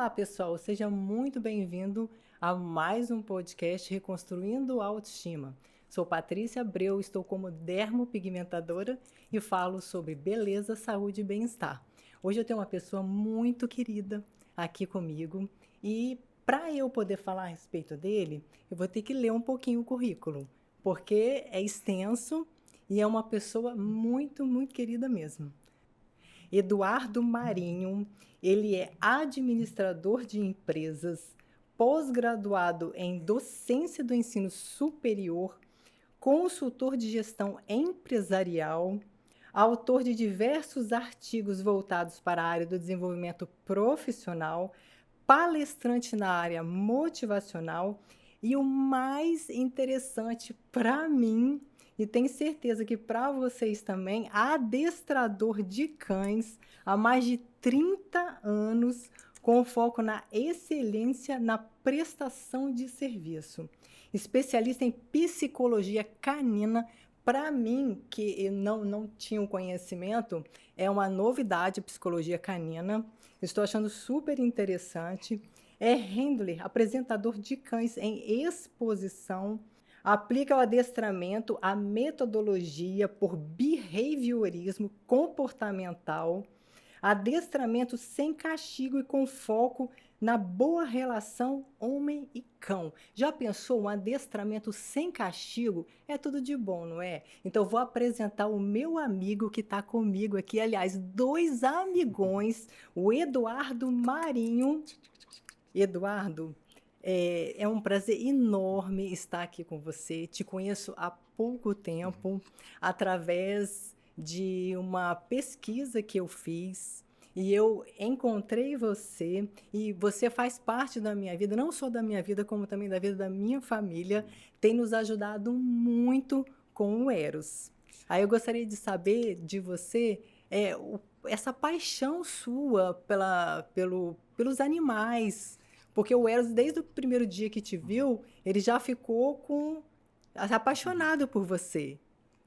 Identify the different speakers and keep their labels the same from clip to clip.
Speaker 1: Olá, pessoal, seja muito bem-vindo a mais um podcast Reconstruindo a Autoestima. Sou Patrícia Abreu, estou como dermopigmentadora e falo sobre beleza, saúde e bem-estar. Hoje eu tenho uma pessoa muito querida aqui comigo e para eu poder falar a respeito dele, eu vou ter que ler um pouquinho o currículo, porque é extenso e é uma pessoa muito querida mesmo. Eduardo Marinho, ele é administrador de empresas, pós-graduado em docência do ensino superior, consultor de gestão empresarial, autor de diversos artigos voltados para a área do desenvolvimento profissional, palestrante na área motivacional e o mais interessante para mim, e tenho certeza que para vocês também, adestrador de cães há mais de 30 anos, com foco na excelência na prestação de serviço. Especialista em psicologia canina. Para mim, que eu não tinha o conhecimento, é uma novidade a psicologia canina. Estou achando super interessante. É handler, apresentador de cães em exposição. Aplica o adestramento, a metodologia por behaviorismo comportamental. Adestramento sem castigo e com foco na boa relação homem e cão. Já pensou um adestramento sem castigo? É tudo de bom, não é? Então vou apresentar o meu amigo que está comigo aqui, aliás, dois amigões, o Eduardo Marinho. Eduardo, é um prazer enorme estar aqui com você. Te conheço há pouco tempo, através de uma pesquisa que eu fiz, e eu encontrei você, e você faz parte da minha vida, não só da minha vida, como também da vida da minha família, tem nos ajudado muito com o Eros. Aí eu gostaria de saber de você, essa paixão sua pelos animais, porque o Eros, desde o primeiro dia que te viu, ele já ficou apaixonado por você.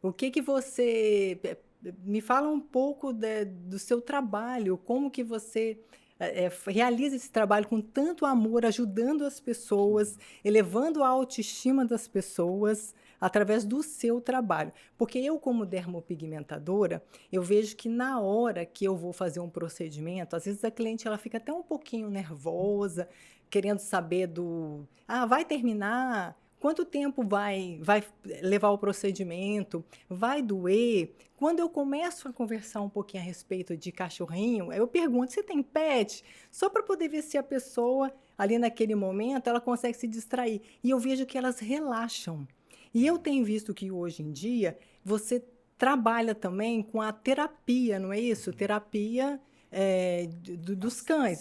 Speaker 1: O que que você... Me fala um pouco do seu trabalho, como que você realiza esse trabalho com tanto amor, ajudando as pessoas, elevando a autoestima das pessoas através do seu trabalho. Porque eu, como dermopigmentadora, eu vejo que na hora que eu vou fazer um procedimento, às vezes a cliente ela fica até um pouquinho nervosa, querendo saber vai terminar? Quanto tempo vai levar o procedimento? Vai doer? Quando eu começo a conversar um pouquinho a respeito de cachorrinho, eu pergunto: você tem pet? Só para poder ver se a pessoa, ali naquele momento, ela consegue se distrair. E eu vejo que elas relaxam. E eu tenho visto que hoje em dia você trabalha também com a terapia, não é isso? Terapia dos cães,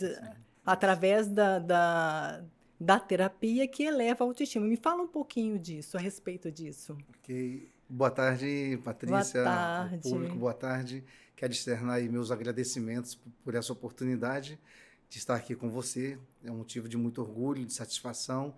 Speaker 1: através da terapia que eleva a autoestima. Me fala um pouquinho disso, a respeito disso.
Speaker 2: Ok. Boa tarde,
Speaker 1: Boa
Speaker 2: Patrícia, ao público,
Speaker 1: tarde.
Speaker 2: boa tarde. Quero externar aí meus agradecimentos por essa oportunidade de estar aqui com você. É um motivo de muito orgulho, de satisfação,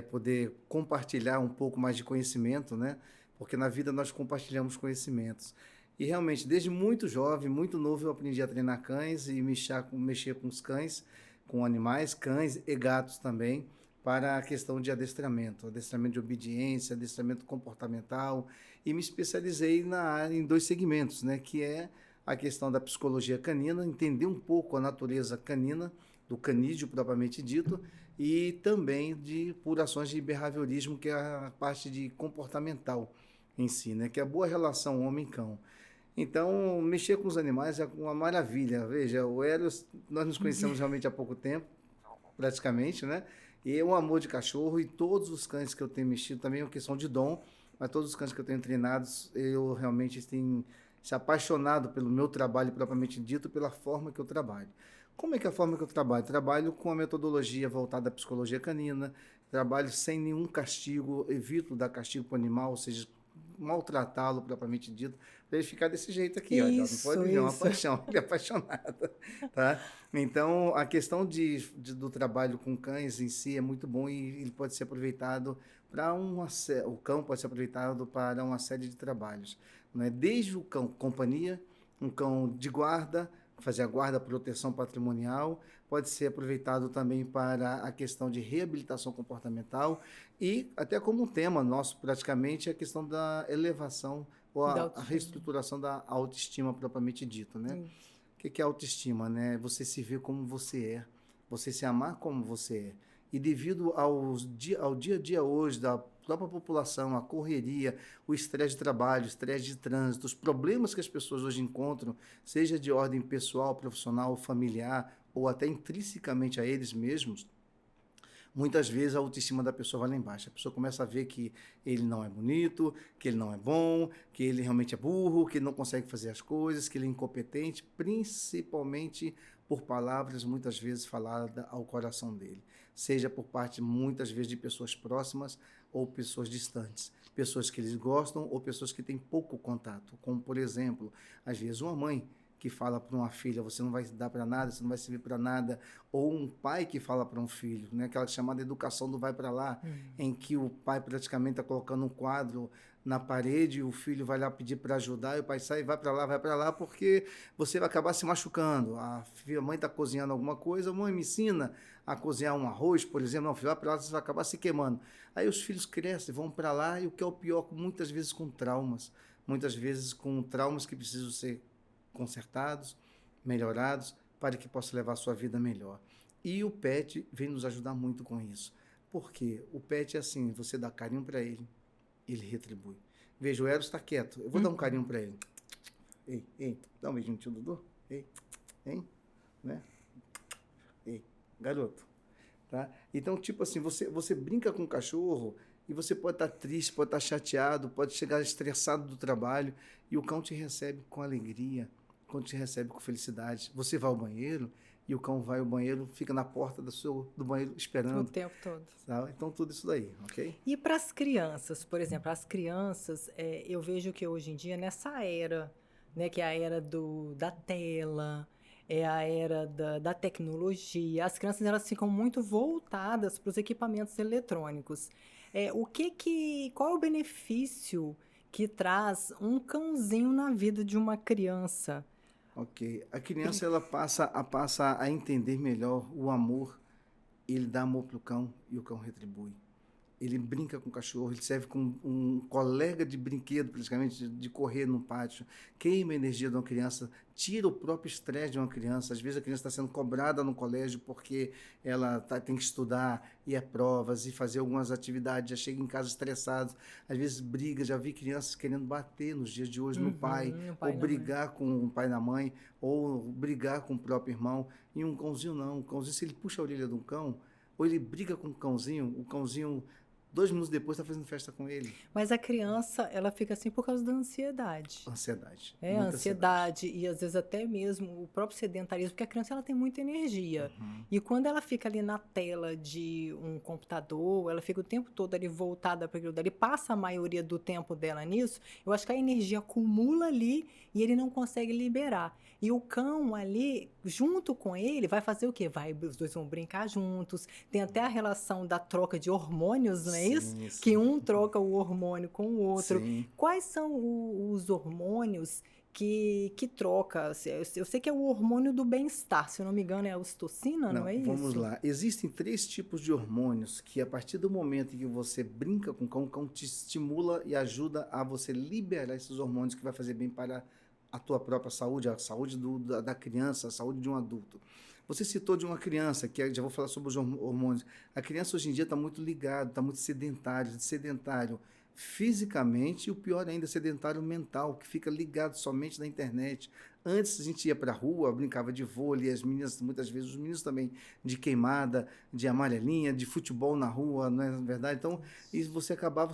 Speaker 2: poder compartilhar um pouco mais de conhecimento, né? Porque na vida nós compartilhamos conhecimentos. E realmente, desde muito jovem, muito novo, eu aprendi a treinar cães e mexer com os cães, com animais, cães e gatos também, para a questão de adestramento de obediência, adestramento comportamental, e me especializei na área em dois segmentos, né, que é a questão da psicologia canina, entender um pouco a natureza canina, do canídeo propriamente dito, e também por ações de behaviorismo, que é a parte de comportamental em si, né, que é a boa relação homem-cão. Então, mexer com os animais é uma maravilha. Veja, o Helios, nós nos conhecemos realmente há pouco tempo, praticamente, né? E é um amor de cachorro, e todos os cães que eu tenho mexido, também é uma questão de dom, mas todos os cães que eu tenho treinados, eu realmente tenho se apaixonado pelo meu trabalho propriamente dito, pela forma que eu trabalho. Como é que é a forma que eu trabalho? Trabalho com a metodologia voltada à psicologia canina, trabalho sem nenhum castigo, evito dar castigo para o animal, ou seja, maltratá-lo propriamente dito, para ele ficar desse jeito aqui, olha, não
Speaker 1: Isso,
Speaker 2: pode ver, é uma
Speaker 1: isso.
Speaker 2: paixão, ele é apaixonado, tá? Então, a questão do trabalho com cães em si é muito bom, e ele pode ser aproveitado o cão pode ser aproveitado para uma série de trabalhos, né? Desde o cão companhia, um cão de guarda, fazer a guarda, proteção patrimonial, pode ser aproveitado também para a questão de reabilitação comportamental e até como um tema nosso praticamente a questão da elevação ou
Speaker 1: Da
Speaker 2: a
Speaker 1: autoestima.
Speaker 2: reestruturação da autoestima propriamente dito, né?
Speaker 1: Isso.
Speaker 2: O que é autoestima, né? Você se ver como você é, você se amar como você é. E devido ao dia a dia hoje da própria população, a correria, o estresse de trabalho, o estresse de trânsito, os problemas que as pessoas hoje encontram, seja de ordem pessoal, profissional, familiar, ou até intrinsecamente a eles mesmos, muitas vezes a autoestima da pessoa vai lá embaixo. A pessoa começa a ver que ele não é bonito, que ele não é bom, que ele realmente é burro, que ele não consegue fazer as coisas, que ele é incompetente, principalmente por palavras muitas vezes faladas ao coração dele. Seja por parte muitas vezes de pessoas próximas ou pessoas distantes. Pessoas que eles gostam ou pessoas que têm pouco contato. Como, por exemplo, às vezes uma mãe que fala para uma filha, você não vai dar para nada, você não vai servir para nada, ou um pai que fala para um filho, né? Aquela chamada educação do vai para lá, em que o pai praticamente está colocando um quadro na parede e o filho vai lá pedir para ajudar e o pai sai e vai para lá, porque você vai acabar se machucando. A mãe está cozinhando alguma coisa, a mãe me ensina a cozinhar um arroz, por exemplo, não, filho, vai para lá, você vai acabar se queimando. Aí os filhos crescem, vão para lá e o que é o pior, muitas vezes com traumas que precisam ser consertados, melhorados, para que possa levar a sua vida melhor. E o PET vem nos ajudar muito com isso. Porque o PET é assim, você dá carinho para ele, ele retribui. Veja, o Eros está quieto, eu vou dar um carinho para ele. Ei, ei, dá um beijinho no tio Dudu. Ei, hein? Né? Ei, garoto. Tá? Então, tipo assim, você brinca com o cachorro e você pode estar triste, pode estar chateado, pode chegar estressado do trabalho e o cão te recebe com alegria, o cão te recebe com felicidade. Você vai ao banheiro e o cão vai ao banheiro, fica na porta do banheiro
Speaker 1: O
Speaker 2: esperando.
Speaker 1: tempo todo.
Speaker 2: Sabe? Então, tudo isso daí, ok?
Speaker 1: E para as crianças, por exemplo, as crianças, eu vejo que hoje em dia, nessa era, né, que é a era da tela, é a era da tecnologia, as crianças elas ficam muito voltadas para os equipamentos eletrônicos. Qual é o benefício que traz um cãozinho na vida de uma criança?
Speaker 2: Ok. A criança ela passa a entender melhor o amor, ele dá amor para o cão e o cão retribui. Ele brinca com o cachorro, ele serve como um colega de brinquedo, praticamente, de correr no pátio, queima a energia de uma criança, tira o próprio estresse de uma criança. Às vezes a criança está sendo cobrada no colégio porque ela tem que estudar, e é provas, e fazer algumas atividades, já chega em casa estressado, às vezes briga, já vi crianças querendo bater nos dias de hoje no pai,
Speaker 1: O pai
Speaker 2: ou
Speaker 1: e na mãe.
Speaker 2: brigar com o pai e na mãe, ou brigar com o próprio irmão, e um cãozinho não, um cãozinho, se ele puxa a orelha de um cão, ou ele briga com o cãozinho 2 minutos depois está fazendo festa com ele.
Speaker 1: Mas a criança, ela fica assim por causa da ansiedade.
Speaker 2: Ansiedade.
Speaker 1: É, a
Speaker 2: Muita ansiedade.
Speaker 1: ansiedade e às vezes até mesmo o próprio sedentarismo, porque a criança ela tem muita energia. E quando ela fica ali na tela de um computador, ela fica o tempo todo ali voltada para aquilo dali, passa a maioria do tempo dela nisso, eu acho que a energia acumula ali e ele não consegue liberar. E o cão ali, junto com ele, vai fazer o quê? Os dois vão brincar juntos, tem até a relação da troca de hormônios, não é isso?
Speaker 2: Sim,
Speaker 1: Que
Speaker 2: sim.
Speaker 1: um troca o hormônio com o outro.
Speaker 2: Sim.
Speaker 1: Quais são os hormônios que troca? Eu sei que é o hormônio do bem-estar, se eu não me engano é a ocitocina, não
Speaker 2: Não,
Speaker 1: é
Speaker 2: vamos
Speaker 1: isso?
Speaker 2: lá. Existem 3 tipos de hormônios que, a partir do momento em que você brinca com o cão te estimula e ajuda a você liberar esses hormônios que vai fazer bem para a tua própria saúde, a saúde da criança, a saúde de um adulto. Você citou de uma criança, já vou falar sobre os hormônios. A criança hoje em dia está muito ligada, está muito sedentário fisicamente e o pior ainda, sedentário mental, que fica ligado somente na internet. Antes a gente ia para a rua, brincava de vôlei, as meninas, muitas vezes os meninos também, de queimada, de amarelinha, de futebol na rua, não é verdade? Então, e você acabava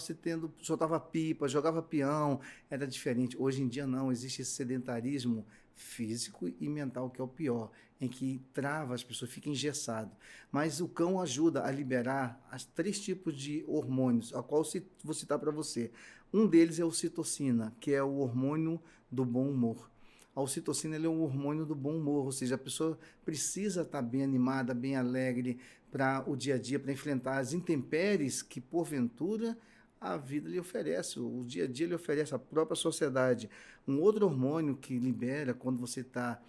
Speaker 2: soltava pipa, jogava peão, era diferente. Hoje em dia não, existe esse sedentarismo físico e mental, que é o pior, em que trava as pessoas, fica engessado. Mas o cão ajuda a liberar os 3 tipos de hormônios, a qual vou citar para você. Um deles é a ocitocina, que é o hormônio do bom humor. A ocitocina é um hormônio do bom humor, ou seja, a pessoa precisa estar bem animada, bem alegre para o dia a dia, para enfrentar as intempéries que, porventura, a vida lhe oferece, o dia a dia lhe oferece, a própria sociedade. Um outro hormônio que libera quando você está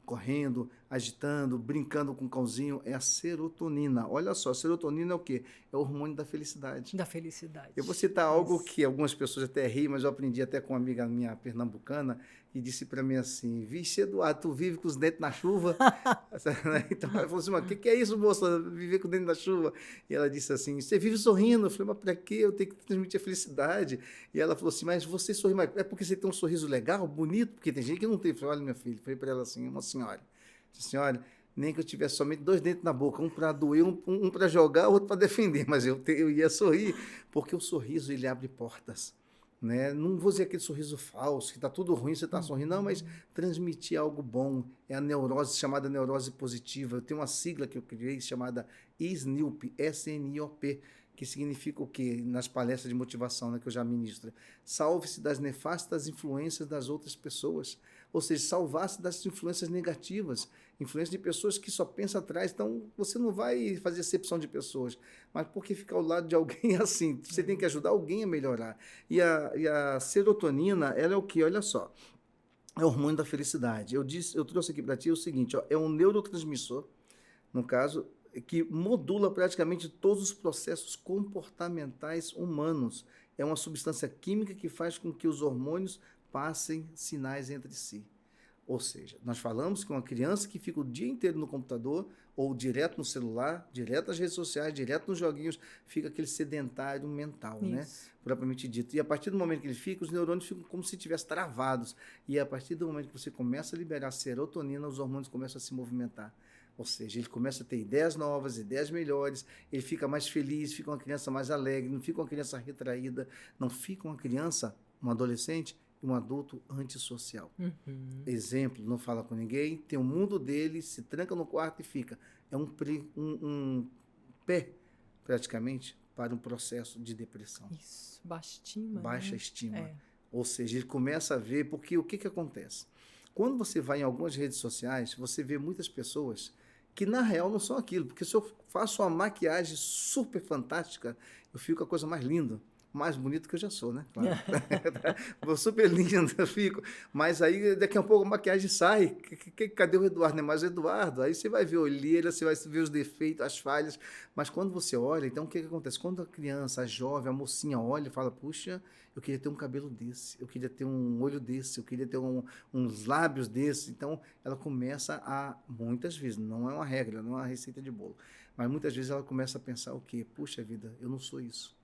Speaker 2: correndo, agitando, brincando com o cãozinho, é a serotonina. Olha só, a serotonina é o quê? É o hormônio da felicidade.
Speaker 1: Da felicidade.
Speaker 2: Eu vou citar algo
Speaker 1: Isso.
Speaker 2: que algumas pessoas até riem, mas eu aprendi até com uma amiga minha pernambucana, e disse para mim assim, vixe, Eduardo, tu vive com os dentes na chuva? Então ela falou assim, mas o que é isso, moça, viver com os dentes na chuva? E ela disse assim, você vive sorrindo. Eu falei, mas para quê? Eu tenho que transmitir a felicidade. E ela falou assim, mas você sorri, mas é porque você tem um sorriso legal, bonito? Porque tem gente que não tem. Eu falei, olha, minha filha, falei para ela assim, uma senhora, disse, senhora, nem que eu tivesse somente 2 dentes na boca, um para doer, um para jogar, outro para defender, mas eu ia sorrir, porque o sorriso, ele abre portas, né? Não vou dizer aquele sorriso falso, que está tudo ruim, você está sorrindo, não, mas transmitir algo bom, é a neurose, chamada neurose positiva. Eu tenho uma sigla que eu criei chamada SNIOP, S-N-I-O-P, que significa o quê? Nas palestras de motivação, né, que eu já ministro, salve-se das nefastas influências das outras pessoas, ou seja, salvar-se das influências negativas, influência de pessoas que só pensam atrás. Então, você não vai fazer acepção de pessoas, mas porque ficar ao lado de alguém assim, você tem que ajudar alguém a melhorar. E a serotonina, ela é o quê? Olha só, é o hormônio da felicidade. Eu trouxe aqui para ti o seguinte, ó, é um neurotransmissor, no caso, que modula praticamente todos os processos comportamentais humanos. É uma substância química que faz com que os hormônios passem sinais entre si. Ou seja, nós falamos que uma criança que fica o dia inteiro no computador ou direto no celular, direto nas redes sociais, direto nos joguinhos, fica aquele sedentário mental, né? Propriamente dito. E a partir do momento que ele fica, os neurônios ficam como se estivessem travados. E a partir do momento que você começa a liberar serotonina, os hormônios começam a se movimentar. Ou seja, ele começa a ter ideias novas, ideias melhores, ele fica mais feliz, fica uma criança mais alegre, não fica uma criança retraída, não fica uma criança, um adolescente, um adulto antissocial. Exemplo, não fala com ninguém, tem o mundo dele, se tranca no quarto e fica. É um pé, praticamente, para um processo de depressão.
Speaker 1: Isso, baixa estima.
Speaker 2: Baixa
Speaker 1: né?
Speaker 2: estima. Ou seja, ele começa a ver, porque o que acontece? Quando você vai em algumas redes sociais, você vê muitas pessoas que na real não são aquilo, porque se eu faço uma maquiagem super fantástica, eu fico a coisa mais linda. Mais bonito que eu já sou, né? Claro. Vou super lindo, eu fico. Mas aí, daqui a pouco, a maquiagem sai. Cadê o Eduardo? Não é mais o Eduardo. Aí você vai ver a olheira, você vai ver os defeitos, as falhas. Mas quando você olha, então o que acontece? Quando a criança, a jovem, a mocinha olha e fala, puxa, eu queria ter um cabelo desse, eu queria ter um olho desse, eu queria ter uns lábios desse. Então, ela começa a, muitas vezes, não é uma regra, não é uma receita de bolo, mas muitas vezes ela começa a pensar o quê? Puxa vida, eu não sou isso.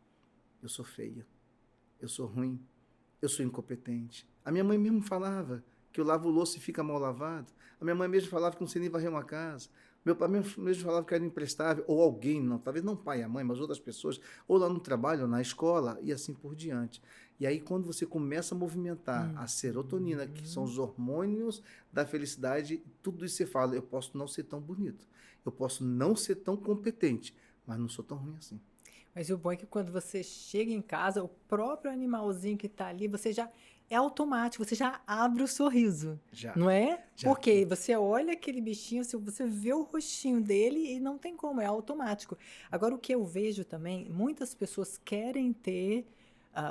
Speaker 2: Eu sou feia, eu sou ruim, eu sou incompetente. A minha mãe mesmo falava que eu lavo louça e fica mal lavado. A minha mãe mesmo falava que não sei nem varrer uma casa. Meu pai mesmo falava que era imprestável. Ou alguém, não, talvez não o pai e a mãe, mas outras pessoas, ou lá no trabalho, ou na escola, e assim por diante. E aí, quando você começa a movimentar a serotonina, que são os hormônios da felicidade, tudo isso você fala, eu posso não ser tão bonito, eu posso não ser tão competente, mas não sou tão ruim assim.
Speaker 1: Mas o bom é que quando você chega em casa, o próprio animalzinho que está ali, você já é automático, você já abre o sorriso,
Speaker 2: Já.
Speaker 1: não é?
Speaker 2: Já.
Speaker 1: Porque você olha aquele bichinho, você vê o rostinho dele e não tem como, é automático. Agora, o que eu vejo também, muitas pessoas querem ter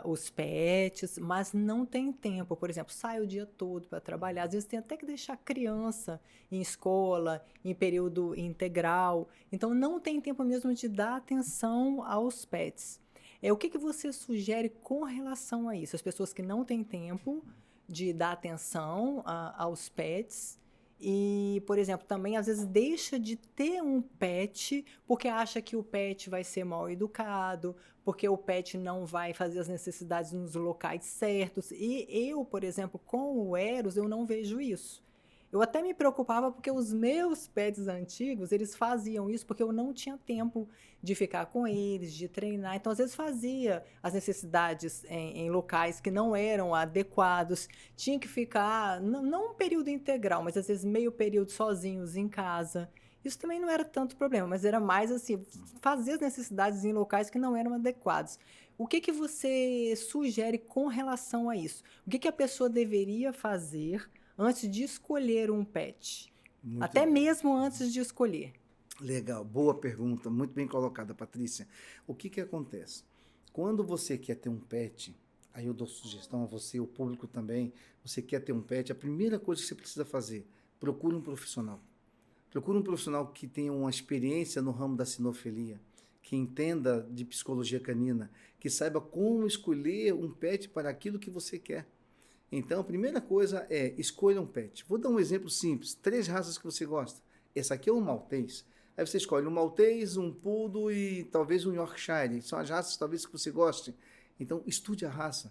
Speaker 1: os pets, mas não tem tempo. Por exemplo, sai o dia todo para trabalhar, às vezes tem até que deixar criança em escola, em período integral. Então, não tem tempo mesmo de dar atenção aos pets. O que você sugere com relação a isso? As pessoas que não têm tempo de dar atenção aos pets e, por exemplo, também às vezes deixa de ter um pet porque acha que o pet vai ser mal educado, porque o pet não vai fazer as necessidades nos locais certos. E eu, por exemplo, com o Eros, eu não vejo isso. Eu até me preocupava porque os meus pets antigos, eles faziam isso porque eu não tinha tempo de ficar com eles, de treinar. Então, às vezes, fazia as necessidades em locais que não eram adequados. Tinha que ficar, não um período integral, mas às vezes meio período sozinhos em casa. Isso também não era tanto problema, mas era mais assim, fazer as necessidades em locais que não eram adequados. O que você sugere com relação a isso? O que a pessoa deveria fazer antes de escolher um pet?
Speaker 2: Muito
Speaker 1: Até
Speaker 2: bem.
Speaker 1: mesmo antes de escolher.
Speaker 2: Legal, boa pergunta, muito bem colocada, Patrícia. O que acontece? Quando você quer ter um pet, aí eu dou sugestão a você, o público também, você quer ter um pet, a primeira coisa que você precisa fazer, procure um profissional. Procure um profissional que tenha uma experiência no ramo da sinofilia, que entenda de psicologia canina, que saiba como escolher um pet para aquilo que você quer. Então, a primeira coisa é escolha um pet. Vou dar um exemplo simples. 3 raças que você gosta. Essa aqui é um maltês. Aí você escolhe um maltês, um poodle e talvez um Yorkshire. São as raças talvez que você goste. Então, estude a raça.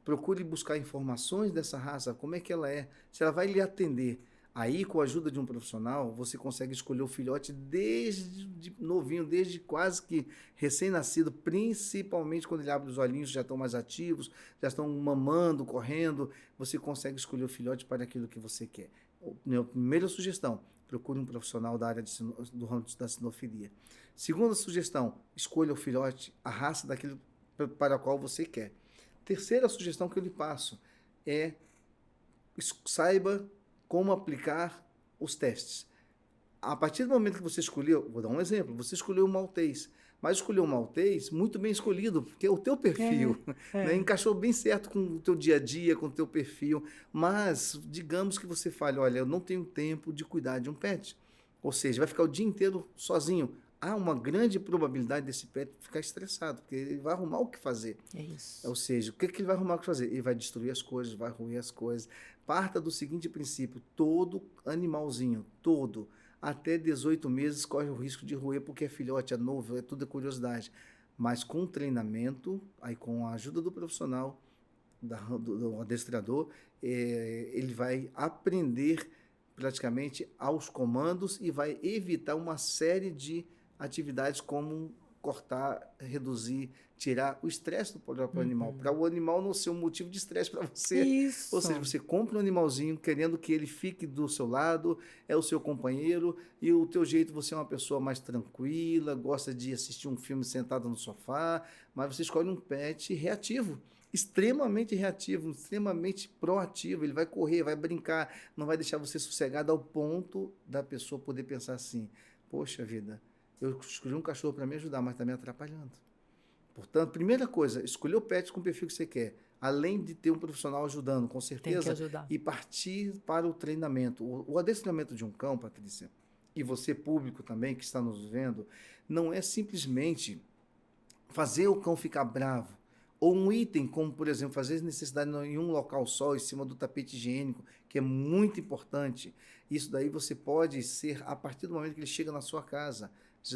Speaker 2: Procure buscar informações dessa raça, como é que ela é, se ela vai lhe atender. Aí, com a ajuda de um profissional, você consegue escolher o filhote desde novinho, desde quase que recém-nascido, principalmente quando ele abre os olhinhos, já estão mais ativos, já estão mamando, correndo. Você consegue escolher o filhote para aquilo que você quer. Minha primeira sugestão, procure um profissional da área do ramo da sinofilia. Segunda sugestão, escolha o filhote, a raça daquilo para a qual você quer. Terceira sugestão que eu lhe passo é saiba como aplicar os testes. A partir do momento que você escolheu, vou dar um exemplo, você escolheu um maltês, mas escolheu um maltês muito bem escolhido, porque é o teu perfil, né? Encaixou bem certo com o teu dia a dia, com o teu perfil, mas digamos que você fale, olha, eu não tenho tempo de cuidar de um pet, ou seja, vai ficar o dia inteiro sozinho. Há uma grande probabilidade desse pet ficar estressado, porque ele vai arrumar o que fazer.
Speaker 1: É isso.
Speaker 2: Ou seja, o que ele vai arrumar o que fazer? Ele vai destruir as coisas, vai ruir as coisas. Parta do seguinte princípio, todo animalzinho, todo, até 18 meses corre o risco de roer, porque é filhote, é novo, é tudo curiosidade. Mas com treinamento, aí com a ajuda do profissional, do adestrador, ele vai aprender praticamente aos comandos e vai evitar uma série de atividades como cortar, reduzir, tirar o estresse do próprio animal, para o animal não ser um motivo de estresse para você.
Speaker 1: Isso.
Speaker 2: Ou seja, você compra um animalzinho querendo que ele fique do seu lado, é o seu companheiro, e o teu jeito, você é uma pessoa mais tranquila, gosta de assistir um filme sentado no sofá, mas você escolhe um pet reativo, extremamente reativo, extremamente proativo, ele vai correr, vai brincar, não vai deixar você sossegado ao ponto da pessoa poder pensar assim, poxa vida, eu escolhi um cachorro para me ajudar, mas está me atrapalhando. Portanto, primeira coisa, escolher o pet com o perfil que você quer, além de ter um profissional ajudando, com certeza,
Speaker 1: tem que ajudar.
Speaker 2: E partir para o treinamento. O adestramento de um cão, Patrícia, e você público também que está nos vendo, não é simplesmente fazer o cão ficar bravo, ou um item como, por exemplo, fazer necessidade em um local só, em cima do tapete higiênico, que é muito importante. Isso daí você pode ser, a partir do momento que ele chega na sua casa,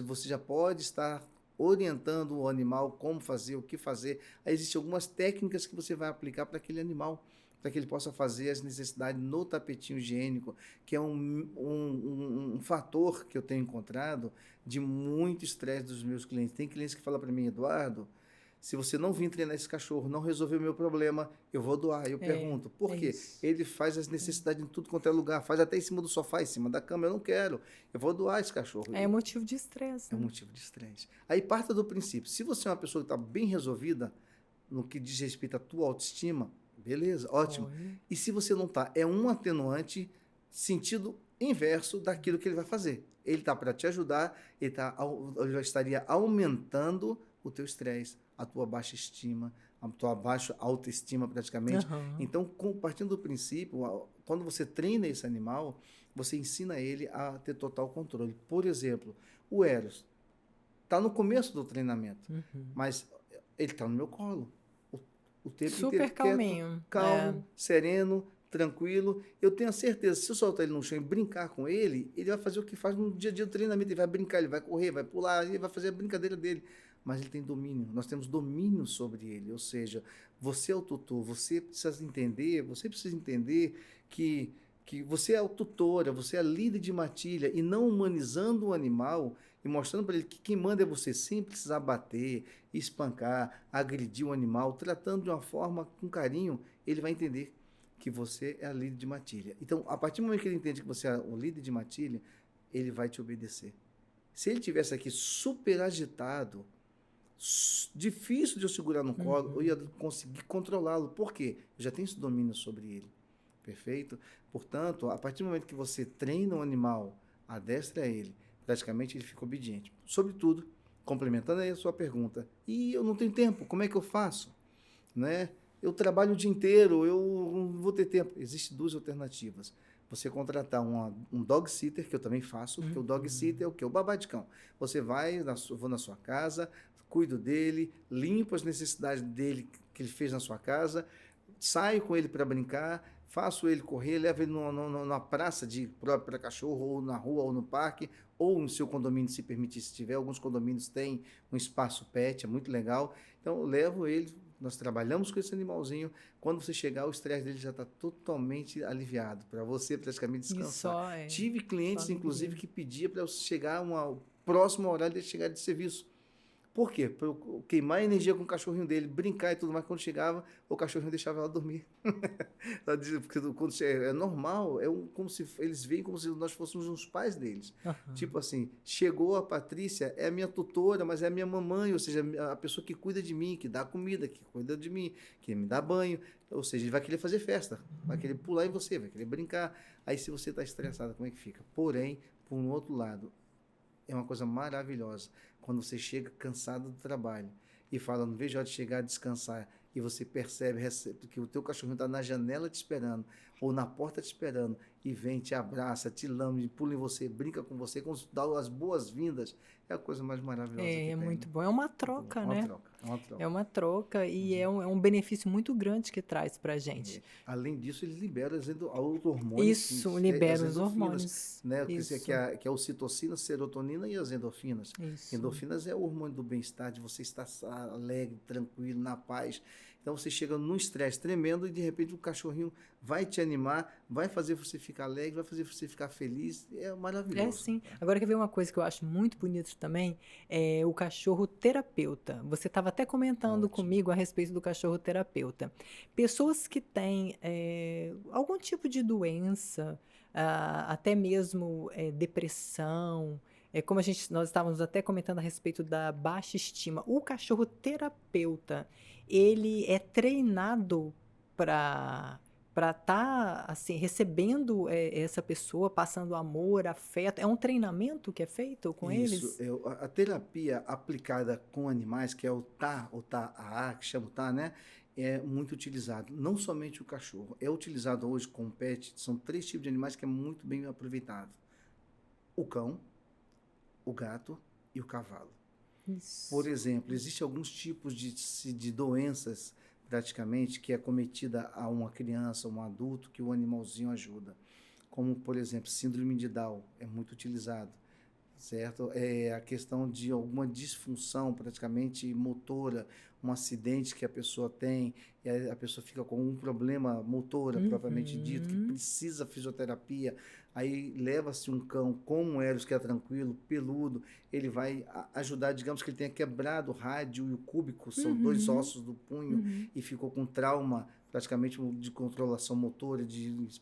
Speaker 2: você já pode estar orientando o animal como fazer, o que fazer. Aí existem algumas técnicas que você vai aplicar para aquele animal, para que ele possa fazer as necessidades no tapetinho higiênico, que é um fator que eu tenho encontrado de muito estresse dos meus clientes. Tem clientes que falam para mim, Eduardo, se você não vir treinar esse cachorro, não resolver o meu problema, eu vou doar. Eu pergunto, por quê?
Speaker 1: Isso.
Speaker 2: Ele faz as necessidades em tudo quanto é lugar, faz até em cima do sofá, em cima da cama, eu não quero. Eu vou doar esse cachorro.
Speaker 1: É motivo de estresse.
Speaker 2: É um motivo de estresse. Aí parta do princípio, se você é uma pessoa que está bem resolvida, no que diz respeito à tua autoestima, beleza, ótimo. E se você não está, é um atenuante sentido inverso daquilo que ele vai fazer. Ele está para te ajudar, ele já estaria aumentando o teu estresse, a tua baixa estima, a tua baixa autoestima praticamente. Então, partindo do princípio, quando você treina esse animal, você ensina ele a ter total controle. Por exemplo, o Eros está no começo do treinamento, mas ele está no meu colo. O tempo
Speaker 1: super
Speaker 2: inteiro
Speaker 1: calminho.
Speaker 2: Quieto, calmo, sereno, tranquilo. Eu tenho a certeza, se eu soltar ele no chão e brincar com ele, ele vai fazer o que faz no dia a dia do treinamento. Ele vai brincar, ele vai correr, vai pular, ele vai fazer a brincadeira dele. Mas ele tem domínio, nós temos domínio sobre ele. Ou seja, você é o tutor, você precisa entender que você é a tutora, você é a líder de matilha, e não humanizando o animal e mostrando para ele que quem manda é você, sem precisar bater, espancar, agredir o animal, tratando de uma forma com carinho, ele vai entender que você é a líder de matilha. Então, a partir do momento que ele entende que você é o líder de matilha, ele vai te obedecer. Se ele tivesse aqui super agitado, difícil de eu segurar no colo, eu ia conseguir controlá-lo. Por quê? Eu já tenho esse domínio sobre ele. Perfeito? Portanto, a partir do momento que você treina um animal, adestra ele, praticamente ele fica obediente. Sobretudo, complementando aí a sua pergunta, e eu não tenho tempo, como é que eu faço? Né? Eu trabalho o dia inteiro, eu não vou ter tempo. Existem 2 alternativas. você contratar um dog sitter, que eu também faço, porque o dog sitter é o quê? O babá de cão. Você vai, vou na sua casa, cuido dele, limpo as necessidades dele que ele fez na sua casa, saio com ele para brincar, faço ele correr, levo ele numa praça própria para cachorro, ou na rua, ou no parque, ou no seu condomínio, se permitir, se tiver. Alguns condomínios têm um espaço pet, é muito legal. Então, eu levo ele, nós trabalhamos com esse animalzinho. Quando você chegar, o estresse dele já está totalmente aliviado, para você praticamente descansar. Tive clientes, inclusive, que pedia para eu chegar próximo ao horário de chegar de serviço. Por quê? Para eu queimar energia com o cachorrinho dele, brincar e tudo mais. Quando chegava, o cachorrinho deixava ela dormir. Porque quando é normal, como se eles veem como se nós fôssemos os pais deles. Tipo assim, chegou a Patrícia, é a minha tutora, mas é a minha mamãe, ou seja, a pessoa que cuida de mim, que dá comida, que cuida de mim, que me dá banho. Ou seja, ele vai querer fazer festa, vai querer pular em você, vai querer brincar. Aí se você está estressado, como é que fica? Porém, por um outro lado, é uma coisa maravilhosa quando você chega cansado do trabalho e fala, não vejo a hora de chegar a descansar, e você percebe que o teu cachorrinho está na janela te esperando, ou na porta te esperando, e vem, te abraça, te lame, pula em você, brinca com você, dá as boas-vindas. É a coisa mais maravilhosa que tem.
Speaker 1: É muito bom. É uma troca,
Speaker 2: né?
Speaker 1: É uma troca e é um benefício muito grande que traz pra gente.
Speaker 2: Além disso, ele libera os hormônios.
Speaker 1: Isso, libera os hormônios.
Speaker 2: Né? Que é a ocitocina, serotonina e as endorfinas.
Speaker 1: Isso.
Speaker 2: Endorfinas é o hormônio do bem-estar, de você estar alegre, tranquilo, na paz. Então você chega num estresse tremendo e de repente o cachorrinho vai te animar, vai fazer você ficar alegre, vai fazer você ficar feliz. É maravilhoso.
Speaker 1: É sim. Agora quer ver uma coisa que eu acho muito bonita também? É o cachorro terapeuta. Você estava até comentando comigo a respeito do cachorro terapeuta. Pessoas que têm algum tipo de doença, até mesmo depressão, como nós estávamos até comentando a respeito da baixa estima. O cachorro terapeuta, ele é treinado para estar assim, recebendo essa pessoa, passando amor, afeto. É um treinamento que é feito com eles?
Speaker 2: Isso. A terapia aplicada com animais, que é o TA, que chama o TA, né? É muito utilizado. Não somente o cachorro. É utilizado hoje com pet. São 3 tipos de animais que é muito bem aproveitado. O cão, o gato e o cavalo.
Speaker 1: Isso.
Speaker 2: Por exemplo, existem alguns tipos de doenças, praticamente, que é cometida a uma criança, um adulto, que o animalzinho ajuda. Como, por exemplo, síndrome de Down, é muito utilizado, certo? É a questão de alguma disfunção, praticamente, motora, um acidente que a pessoa tem, e a pessoa fica com um problema motora, propriamente dito, que precisa fisioterapia. Aí leva-se um cão como o Eros, que é tranquilo, peludo, ele vai ajudar, digamos que ele tenha quebrado o rádio e o cúbico, são 2 ossos do punho, e ficou com trauma praticamente de controlação motora,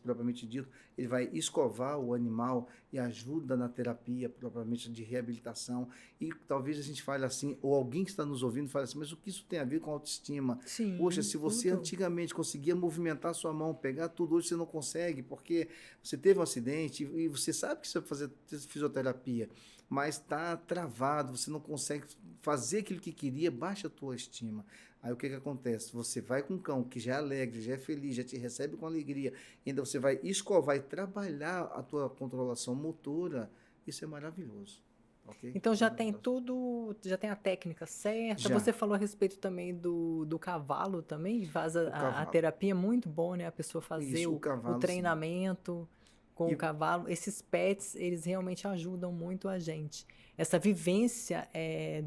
Speaker 2: propriamente dito. Ele vai escovar o animal e ajuda na terapia propriamente de reabilitação. E talvez a gente fale assim, ou alguém que está nos ouvindo fale assim, mas o que isso tem a ver com autoestima?
Speaker 1: Sim,
Speaker 2: Poxa, se você antigamente conseguia movimentar sua mão, pegar tudo, hoje você não consegue, porque você teve um acidente e você sabe que você vai fazer fisioterapia, mas está travado, você não consegue fazer aquilo que queria, baixa a tua estima. Aí o que acontece? Você vai com um cão que já é alegre, já é feliz, já te recebe com alegria, ainda você vai escovar e trabalhar a tua controlação motora, isso é maravilhoso. Okay?
Speaker 1: Então já tem tudo, já tem a técnica certa.
Speaker 2: Já.
Speaker 1: Você falou a respeito também do cavalo também, faz a terapia, muito bom, né? A pessoa fazer
Speaker 2: Isso,
Speaker 1: o treinamento com o cavalo. Esses pets, eles realmente ajudam muito a gente. Essa vivência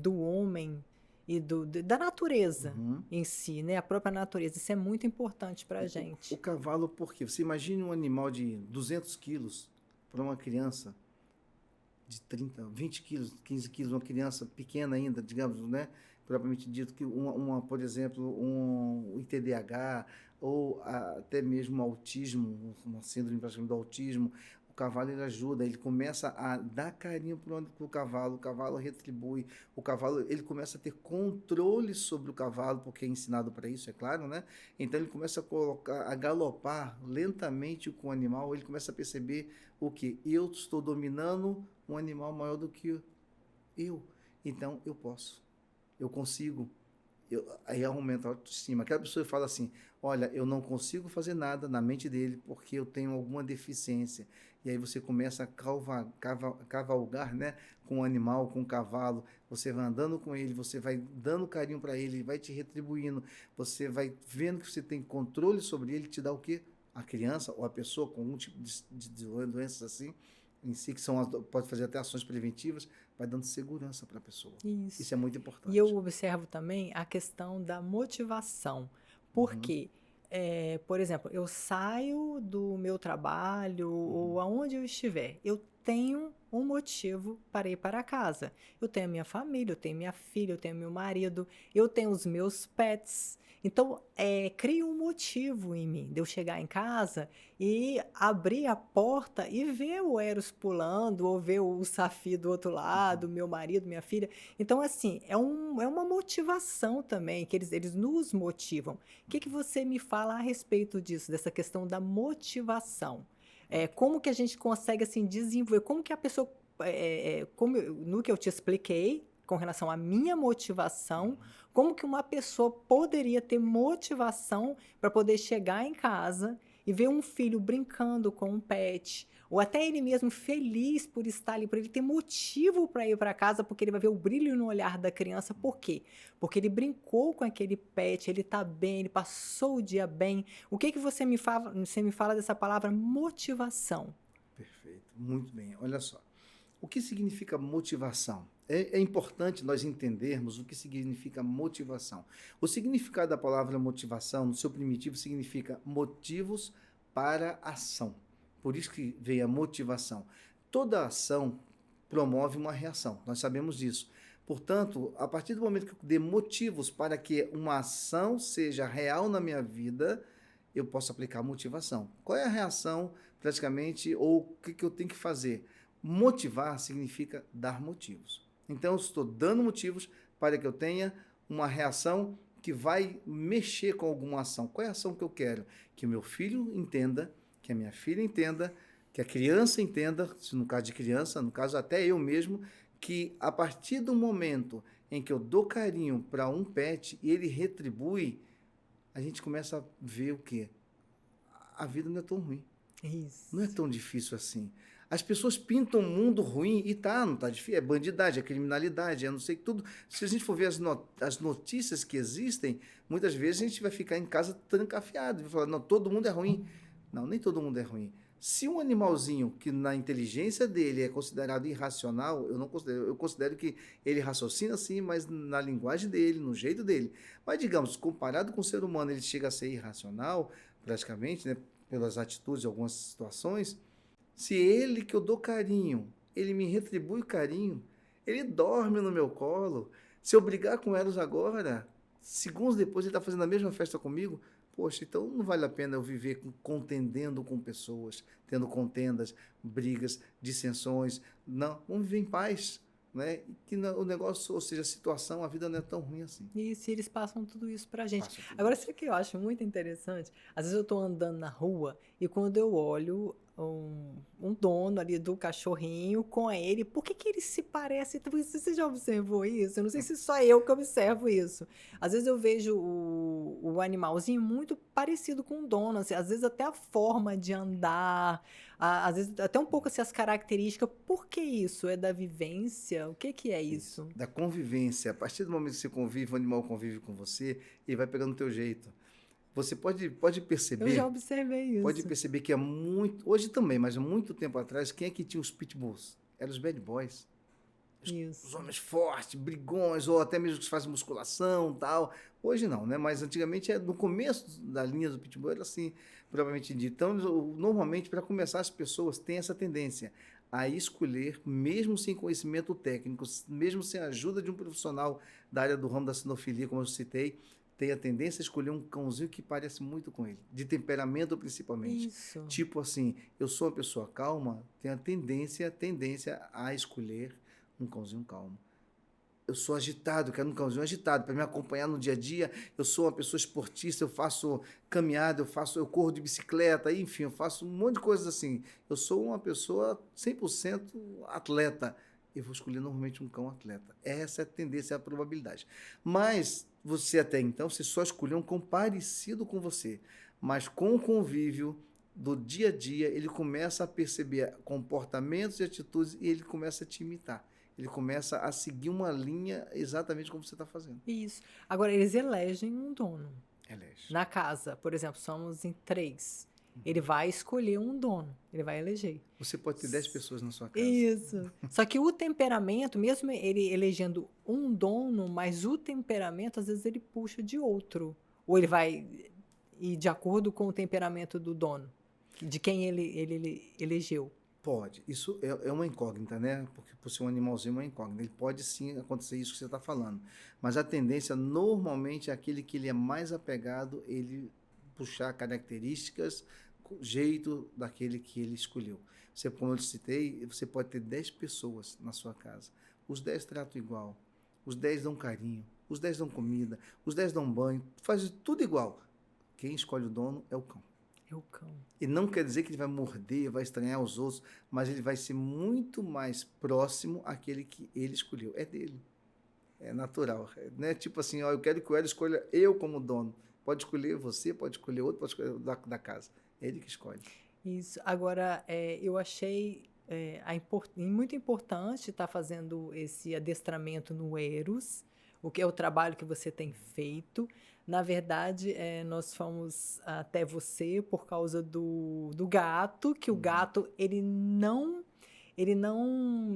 Speaker 1: do homem e da natureza em si, né? A própria natureza, isso é muito importante para a gente.
Speaker 2: O cavalo, por quê? Você imagine um animal de 200 quilos para uma criança de 30, 20 quilos, 15 quilos, uma criança pequena ainda, digamos, né? Propriamente dito, que por exemplo, um TDAH ou até mesmo autismo, uma síndrome praticamente do autismo, o cavalo ele ajuda, ele começa a dar carinho para o cavalo retribui, o cavalo ele começa a ter controle sobre o cavalo, porque é ensinado para isso, é claro, né? Então ele começa a galopar lentamente com o animal, ele começa a perceber o que? Eu estou dominando um animal maior do que eu, então eu posso, eu consigo. Aí aumenta a autoestima. Aquela pessoa fala assim, olha, eu não consigo fazer nada na mente dele porque eu tenho alguma deficiência. E aí você começa a cavalgar, né, com o animal, com o cavalo, você vai andando com ele, você vai dando carinho para ele, ele vai te retribuindo, você vai vendo que você tem controle sobre ele, te dá o quê? A criança ou a pessoa com algum tipo de doenças assim, em si, que pode fazer até ações preventivas, vai dando segurança para a pessoa.
Speaker 1: Isso.
Speaker 2: Isso é muito
Speaker 1: E eu
Speaker 2: importante.
Speaker 1: observo também a questão da motivação.
Speaker 2: Uhum,
Speaker 1: Porque, por exemplo, eu saio do meu trabalho ou
Speaker 2: uhum,
Speaker 1: aonde eu estiver, eu tenho um motivo para ir para casa. Eu tenho a minha família, eu tenho minha filha, eu tenho meu marido, eu tenho os meus pets. Então, cria um motivo em mim de eu chegar em casa e abrir a porta e ver o Eros pulando, ou ver o Safi do outro lado,
Speaker 2: uhum.
Speaker 1: meu marido, minha filha. Então, assim, é uma motivação também, que eles nos motivam. O que você me fala a respeito disso, dessa questão da motivação? Como que a gente consegue, assim, desenvolver, como que a pessoa, no que eu te expliquei, com relação à minha motivação, como que uma pessoa poderia ter motivação para poder chegar em casa e ver um filho brincando com um pet, ou até ele mesmo feliz por estar ali, por ele ter motivo para ir para casa, porque ele vai ver o brilho no olhar da criança. Por quê? Porque ele brincou com aquele pet, ele está bem, ele passou o dia bem. O que que você me fala dessa palavra motivação?
Speaker 2: Perfeito, muito bem. Olha só, o que significa motivação? É importante nós entendermos o que significa motivação. O significado da palavra motivação, no seu primitivo, significa motivos para ação. Por isso que veio a motivação. Toda ação promove uma reação, nós sabemos disso. Portanto, a partir do momento que eu dê motivos para que uma ação seja real na minha vida, eu posso aplicar motivação. Qual é a reação, praticamente, ou o que eu tenho que fazer? Motivar significa dar motivos. Então, eu estou dando motivos para que eu tenha uma reação que vai mexer com alguma ação. Qual é a ação que eu quero? Que o meu filho entenda, que a minha filha entenda, que a criança entenda, se no caso de criança, no caso até eu mesmo, que a partir do momento em que eu dou carinho para um pet e ele retribui, a gente começa a ver o quê? A vida não é tão ruim. Não é
Speaker 1: Isso.
Speaker 2: tão difícil assim. As pessoas pintam um mundo ruim e não tá difícil. É bandidagem, é criminalidade, é não sei tudo. Se a gente for ver as notícias que existem, muitas vezes a gente vai ficar em casa trancafiado. Vai falar, não, todo mundo é ruim. Não, nem todo mundo é ruim. Se um animalzinho que na inteligência dele é considerado irracional, eu não considero, eu considero que ele raciocina sim, mas na linguagem dele, no jeito dele. Mas digamos, comparado com o ser humano, ele chega a ser irracional, praticamente, né, pelas atitudes, algumas situações. Se ele que eu dou carinho, ele me retribui o carinho, ele dorme no meu colo. Se eu brigar com elas agora, segundos depois ele está fazendo a mesma festa comigo, poxa, então não vale a pena eu viver contendendo com pessoas, tendo contendas, brigas, dissensões. Não, vamos viver em paz. Né? E que o negócio, ou seja, a situação, a vida não é tão ruim assim.
Speaker 1: E se eles passam tudo isso pra gente.
Speaker 2: Passa tudo
Speaker 1: Agora,
Speaker 2: isso.
Speaker 1: sabe o que eu acho muito interessante? Às vezes eu tô andando na rua e quando eu olho um dono ali do cachorrinho com ele, por que que ele se parece? Você já observou isso? Eu não sei se só eu que observo isso. Às vezes eu vejo o animalzinho muito parecido com o dono, assim, às vezes até a forma de andar, às vezes até um pouco assim, as características. Por que isso? É da vivência? O que que é
Speaker 2: Isso.
Speaker 1: isso?
Speaker 2: Da convivência. A partir do momento que você convive, o animal convive com você, ele vai pegando o teu jeito. Você
Speaker 1: Eu já observei
Speaker 2: pode
Speaker 1: isso.
Speaker 2: perceber que há muito, hoje também, mas há muito tempo atrás, quem é que tinha os pitbulls? Eram os bad boys. Os
Speaker 1: Isso.
Speaker 2: homens fortes, brigões, ou até mesmo que fazem musculação tal. Hoje não, né? Mas antigamente, no começo da linha do pitbull, era assim, provavelmente dito. Então, normalmente, para começar, as pessoas têm essa tendência a escolher, mesmo sem conhecimento técnico, mesmo sem a ajuda de um profissional da área do ramo da sinofilia, como eu citei, tem a tendência a escolher um cãozinho que parece muito com ele, de temperamento principalmente.
Speaker 1: Isso.
Speaker 2: Tipo assim, eu sou uma pessoa calma, tenho a tendência a escolher um cãozinho calmo. Eu sou agitado, quero um cãozinho agitado para me acompanhar no dia a dia. Eu sou uma pessoa esportista, eu faço caminhada, eu corro de bicicleta, enfim, eu faço um monte de coisas assim. Eu sou uma pessoa 100% atleta. eu vou escolher normalmente um cão atleta. Essa é a tendência, é a probabilidade. Mas você até então, você só escolheu um cão parecido com você. Mas com o convívio do dia a dia, ele começa a perceber comportamentos e atitudes e ele começa a te imitar. Ele começa a seguir uma linha exatamente como você está fazendo.
Speaker 1: Isso. Agora, eles elegem um dono.
Speaker 2: Elege.
Speaker 1: Na casa, por exemplo, somos em 3. Ele vai escolher um dono, ele vai eleger.
Speaker 2: Você pode ter 10 pessoas na sua casa.
Speaker 1: Isso. Só que o temperamento, mesmo ele elegendo um dono, mas o temperamento, às vezes, ele puxa de outro. Ou ele vai ir de acordo com o temperamento do dono, de quem ele elegeu.
Speaker 2: Pode. Isso é uma incógnita, né? Porque por ser um animalzinho é uma incógnita. Ele pode sim acontecer isso que você está falando. Mas a tendência, normalmente, é aquele que ele é mais apegado, ele puxar características, jeito daquele que ele escolheu. Você, como eu te citei, você pode ter 10 pessoas na sua casa. Os 10 tratam igual. Os 10 dão carinho. Os 10 dão comida. Os 10 dão banho. Faz tudo igual. Quem escolhe o dono é o cão.
Speaker 1: É o cão.
Speaker 2: E não quer dizer que ele vai morder, vai estranhar os outros, mas ele vai ser muito mais próximo àquele que ele escolheu. É dele. É natural. Não é tipo assim, ó, eu quero que o Hélio escolha eu como dono. Pode escolher você, pode escolher outro, pode escolher da casa. É ele que escolhe.
Speaker 1: Isso. Agora, eu achei muito importante estar fazendo esse adestramento no Eros, o que é o trabalho que você tem feito. Na verdade, nós fomos até você por causa do gato, que o gato, ele não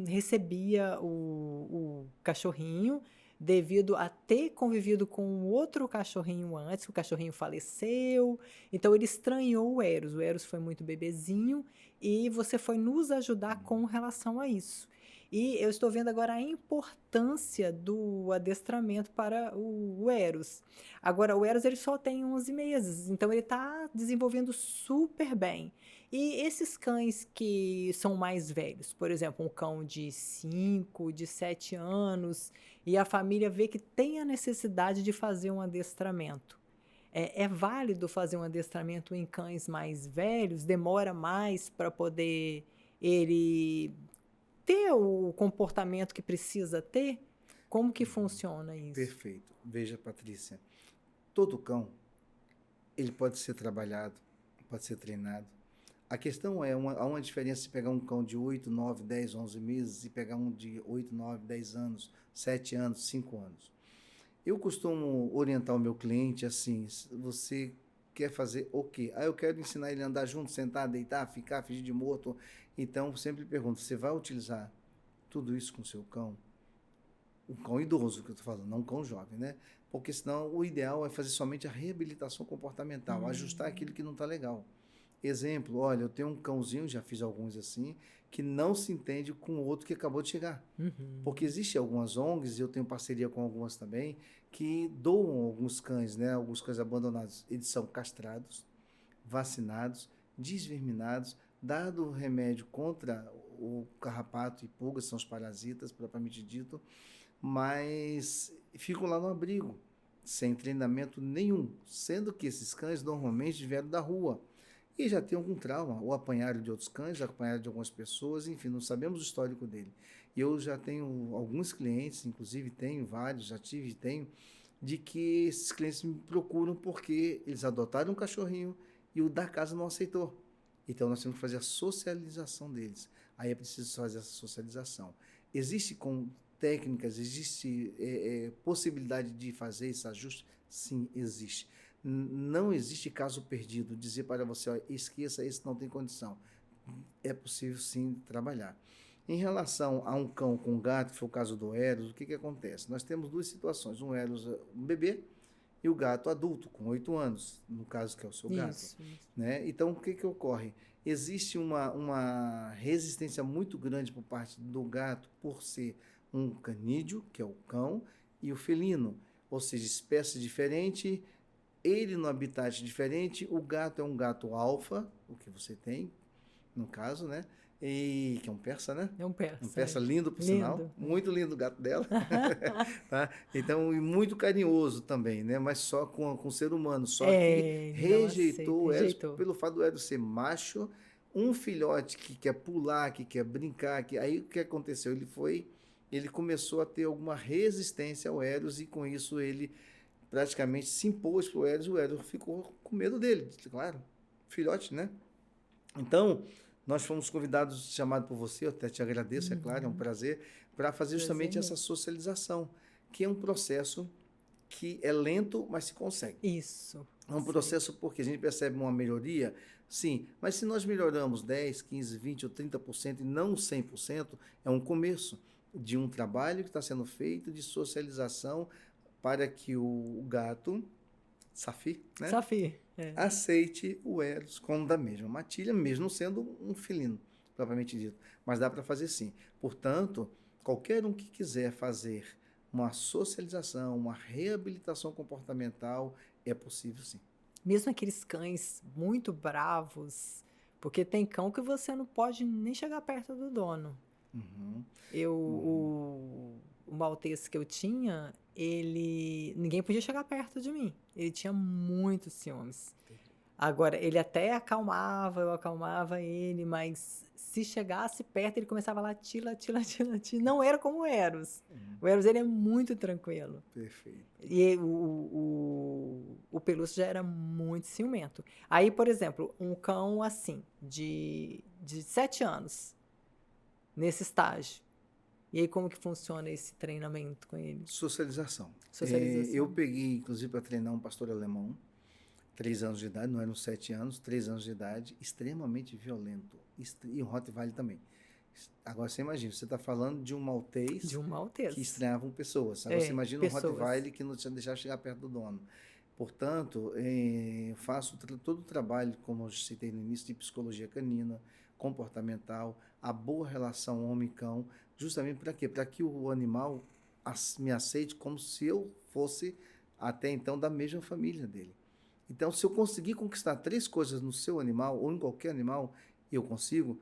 Speaker 1: recebia o cachorrinho, devido a ter convivido com outro cachorrinho antes, o cachorrinho faleceu, então ele estranhou o Eros foi muito bebezinho, e você foi nos ajudar com relação a isso. E eu estou vendo agora a importância do adestramento para o Eros. Agora, o Eros ele só tem 11 meses, então ele está desenvolvendo super bem. E esses cães que são mais velhos, por exemplo, um cão de 5, de 7 anos, e a família vê que tem a necessidade de fazer um adestramento. É válido fazer um adestramento em cães mais velhos? Demora mais para poder ele ter o comportamento que precisa ter? Como que funciona isso?
Speaker 2: Perfeito. Veja, Patrícia, todo cão, ele pode ser trabalhado, pode ser treinado. A questão há uma diferença de pegar um cão de 8, 9, 10, 11 meses e pegar um de 8, 9, 10 anos, 7 anos, 5 anos. Eu costumo orientar o meu cliente assim, você quer fazer o quê? Eu quero ensinar ele a andar junto, sentar, deitar, ficar, fingir de morto. Então, sempre pergunto, você vai utilizar tudo isso com o seu cão? Um cão idoso, que eu estou falando, não um cão jovem, né? Porque senão o ideal é fazer somente a reabilitação comportamental, ajustar aquilo que não está legal. Exemplo, olha, eu tenho um cãozinho, já fiz alguns assim, que não se entende com o outro que acabou de chegar. Porque existem algumas ONGs, e eu tenho parceria com algumas também, que doam alguns cães, né? Alguns cães abandonados. Eles são castrados, vacinados, desverminados, dado o remédio contra o carrapato e pulgas, são os parasitas, propriamente dito, mas ficam lá no abrigo, sem treinamento nenhum, sendo que esses cães normalmente vieram da rua e já tem algum trauma, ou apanharam de outros cães, apanharam de algumas pessoas, enfim, não sabemos o histórico dele. E eu já tenho alguns clientes, inclusive tenho vários, já tive e tenho, de que esses clientes me procuram porque eles adotaram um cachorrinho e o da casa não aceitou. Então nós temos que fazer a socialização deles. Aí é preciso fazer essa socialização. Existe com técnicas, existe possibilidade de fazer esse ajuste? Sim, existe. Não existe caso perdido, dizer para você, ó, esqueça, esse não tem condição. É possível sim trabalhar. Em relação a um cão com um gato, que foi o caso do Eros, o que acontece? Nós temos duas situações, um Eros, um bebê, e o gato adulto, com 8 anos, no caso que é o seu gato.
Speaker 1: Isso.
Speaker 2: Né? Então, o que ocorre? Existe uma resistência muito grande por parte do gato por ser um canídeo, que é o cão, e o felino, ou seja, espécie diferente, ele no habitat diferente, o gato é um gato alfa, o que você tem, no caso, né? E, que é um persa, né?
Speaker 1: É um persa.
Speaker 2: Um persa lindo, por sinal. Muito lindo o gato dela. Tá? Então, e muito carinhoso também, né? Mas só com o ser humano. Só que rejeitou o Eros pelo fato do Eros ser macho, Um filhote que quer pular, que quer brincar, aí o que aconteceu? Ele começou a ter alguma resistência ao Eros e com isso ele praticamente se impôs para o Eros ficou com medo dele, claro, filhote, né? Então, nós fomos convidados, chamados por você, eu até te agradeço, é claro, é um prazer, para fazer justamente essa socialização, que é um processo que é lento, mas se consegue.
Speaker 1: Isso.
Speaker 2: É um processo porque a gente percebe uma melhoria, sim, mas se nós melhoramos 10, 15, 20 ou 30% e não 100%, é um começo de um trabalho que está sendo feito de socialização para que o gato, Safi, né?
Speaker 1: Safi,
Speaker 2: aceite o Eros como da mesma matilha, mesmo sendo um felino, propriamente dito. Mas dá para fazer sim. Portanto, qualquer um que quiser fazer uma socialização, uma reabilitação comportamental, é possível sim.
Speaker 1: Mesmo aqueles cães muito bravos, porque tem cão que você não pode nem chegar perto do dono.
Speaker 2: Uhum.
Speaker 1: O maltese que eu tinha, ninguém podia chegar perto de mim. Ele tinha muitos ciúmes. Agora, ele até acalmava, eu acalmava ele, mas se chegasse perto, ele começava a latir, latir, latir, latir. Não era como o Eros. O Eros, ele é muito tranquilo.
Speaker 2: Perfeito.
Speaker 1: E o Pelúcio já era muito ciumento. Aí, por exemplo, um cão assim, de 7 anos, nesse estágio. E aí, como que funciona esse treinamento com ele?
Speaker 2: Socialização.
Speaker 1: Socialização.
Speaker 2: Eu peguei, inclusive, para treinar um pastor alemão, 3 anos de idade, não eram 7 anos, 3 anos de idade, extremamente violento. E um Rottweiler também. Agora você imagina, você está falando de um maltês, que estranhavam pessoas. Agora você imagina um Rottweiler que não deixava chegar perto do dono. Portanto, faço todo o trabalho, como eu citei no início, de psicologia canina, comportamental, a boa relação homem-cão, justamente para quê? Para que o animal me aceite como se eu fosse até então da mesma família dele. Então, se eu conseguir conquistar 3 coisas no seu animal, ou em qualquer animal, eu consigo,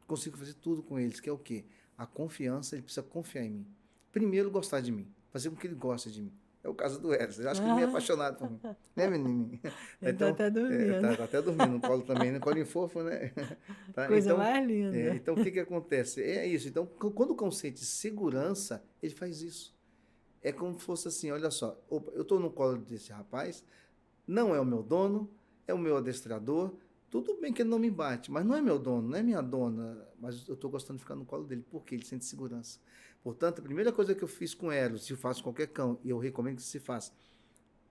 Speaker 2: consigo fazer tudo com eles, que é o quê? A confiança, ele precisa confiar em mim. Primeiro, gostar de mim, fazer com que ele goste de mim. É o caso do Eros. Eu acho que ele é meio apaixonado por mim. Né, menininho?
Speaker 1: Ele então, tá até dormindo.
Speaker 2: Tá até dormindo no colo também, no colinho fofo, né? Tá?
Speaker 1: Coisa
Speaker 2: então,
Speaker 1: mais linda.
Speaker 2: Então, o que acontece? É isso. Então, quando o cão sente segurança, ele faz isso. É como se fosse assim, olha só, opa, eu estou no colo desse rapaz, não é o meu dono, é o meu adestrador, tudo bem que ele não me bate, mas não é meu dono, não é minha dona, mas eu estou gostando de ficar no colo dele, porque ele sente segurança. Portanto, a primeira coisa que eu fiz com Eros, se eu faço com qualquer cão, e eu recomendo que se faça,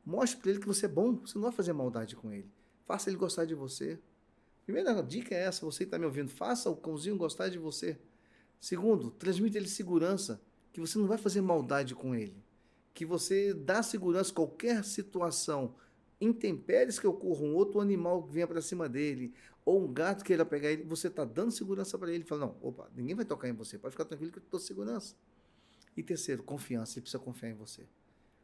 Speaker 2: mostre para ele que você é bom, você não vai fazer maldade com ele. Faça ele gostar de você. Primeira dica é essa, você que está me ouvindo, faça o cãozinho gostar de você. Segundo, transmite ele segurança, que você não vai fazer maldade com ele. Que você dá segurança em qualquer situação, intempéries que ocorram, um outro animal que venha para cima dele, ou um gato queira pegar ele, você está dando segurança para ele. Fala, não, opa, ninguém vai tocar em você, pode ficar tranquilo que eu te dou segurança. E terceiro, confiança, ele precisa confiar em você.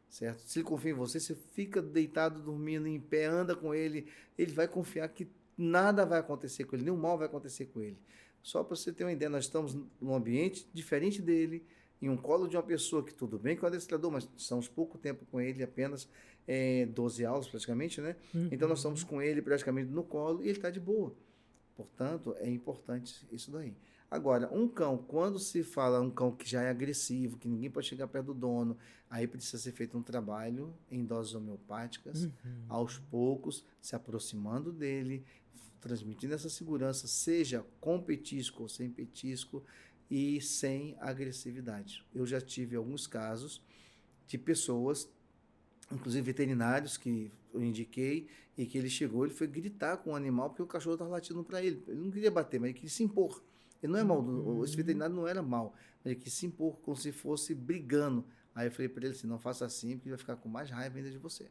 Speaker 2: Certo? Se ele confia em você, você fica deitado, dormindo, em pé, anda com ele, ele vai confiar que nada vai acontecer com ele, nenhum mal vai acontecer com ele. Só para você ter uma ideia, nós estamos num ambiente diferente dele, em um colo de uma pessoa que tudo bem que é um adestrador, mas estamos pouco tempo com ele, apenas 12 aulas praticamente, né? Uhum. Então nós estamos com ele praticamente no colo e ele está de boa. Portanto, é importante isso daí. Agora, um cão, quando se fala um cão que já é agressivo, que ninguém pode chegar perto do dono, aí precisa ser feito um trabalho em doses homeopáticas, aos poucos, se aproximando dele, transmitindo essa segurança, seja com petisco ou sem petisco, e sem agressividade. Eu já tive alguns casos de pessoas, inclusive veterinários, que eu indiquei, e que ele chegou, ele foi gritar com o animal porque o cachorro estava latindo para ele. Ele não queria bater, mas ele queria se impor. Ele não é mal, esse veterinário não era mal, mas ele quis se impor como se fosse brigando. Aí eu falei para ele assim, não faça assim, porque ele vai ficar com mais raiva ainda de você.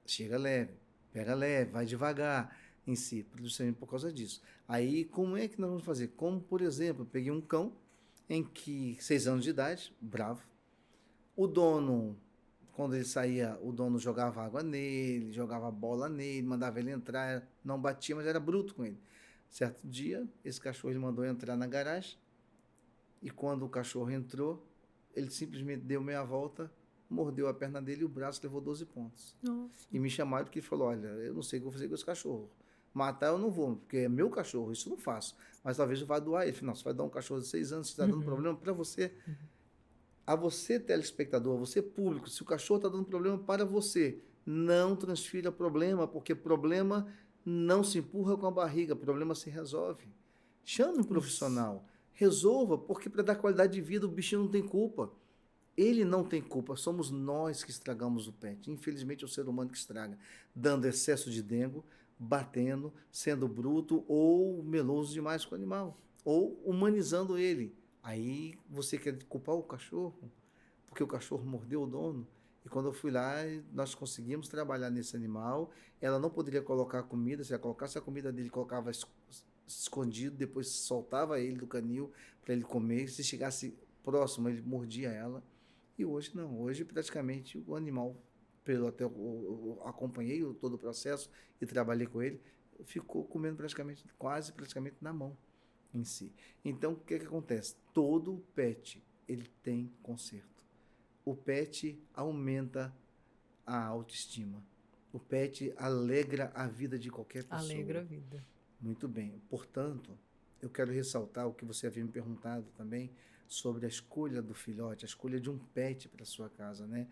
Speaker 2: Chega leve, pega leve, vai devagar em si, justamente por causa disso. Aí, como é que nós vamos fazer? Como, por exemplo, eu peguei um cão em que, 6 anos de idade, bravo, o dono, quando ele saía, o dono jogava água nele, jogava bola nele, mandava ele entrar, não batia, mas era bruto com ele. Certo dia, esse cachorro ele mandou entrar na garagem, e quando o cachorro entrou, ele simplesmente deu meia volta, mordeu a perna dele e o braço levou 12 pontos.
Speaker 1: Nossa.
Speaker 2: E me chamaram porque ele falou, olha, eu não sei o que eu vou fazer com esse cachorro, Matar eu não vou, porque é meu cachorro, isso eu não faço. Mas talvez eu vá doar ele. Não, você vai dar um cachorro de 6 anos que está dando problema para você. A você, telespectador, a você, público, se o cachorro está dando problema para você, não transfira problema, porque problema não se empurra com a barriga, problema se resolve. Chame um profissional, resolva, porque para dar qualidade de vida o bichinho não tem culpa. Ele não tem culpa, somos nós que estragamos o pet. Infelizmente é o ser humano que estraga, dando excesso de dengo, batendo, sendo bruto ou meloso demais com o animal, ou humanizando ele. Aí você quer culpar o cachorro, porque o cachorro mordeu o dono. E quando eu fui lá, nós conseguimos trabalhar nesse animal. Ela não poderia colocar comida, se ela colocasse a comida dele, colocava escondido, depois soltava ele do canil para ele comer. Se chegasse próximo, ele mordia ela. E hoje não, hoje praticamente o animal, pelo até eu acompanhei todo o processo e trabalhei com ele, ficou comendo quase praticamente na mão em si. Então, o que acontece? Todo pet, ele tem conserto. O pet aumenta a autoestima. O pet alegra a vida de qualquer pessoa.
Speaker 1: Alegra a vida.
Speaker 2: Muito bem. Portanto, eu quero ressaltar o que você havia me perguntado também sobre a escolha do filhote, a escolha de um pet para sua casa, né?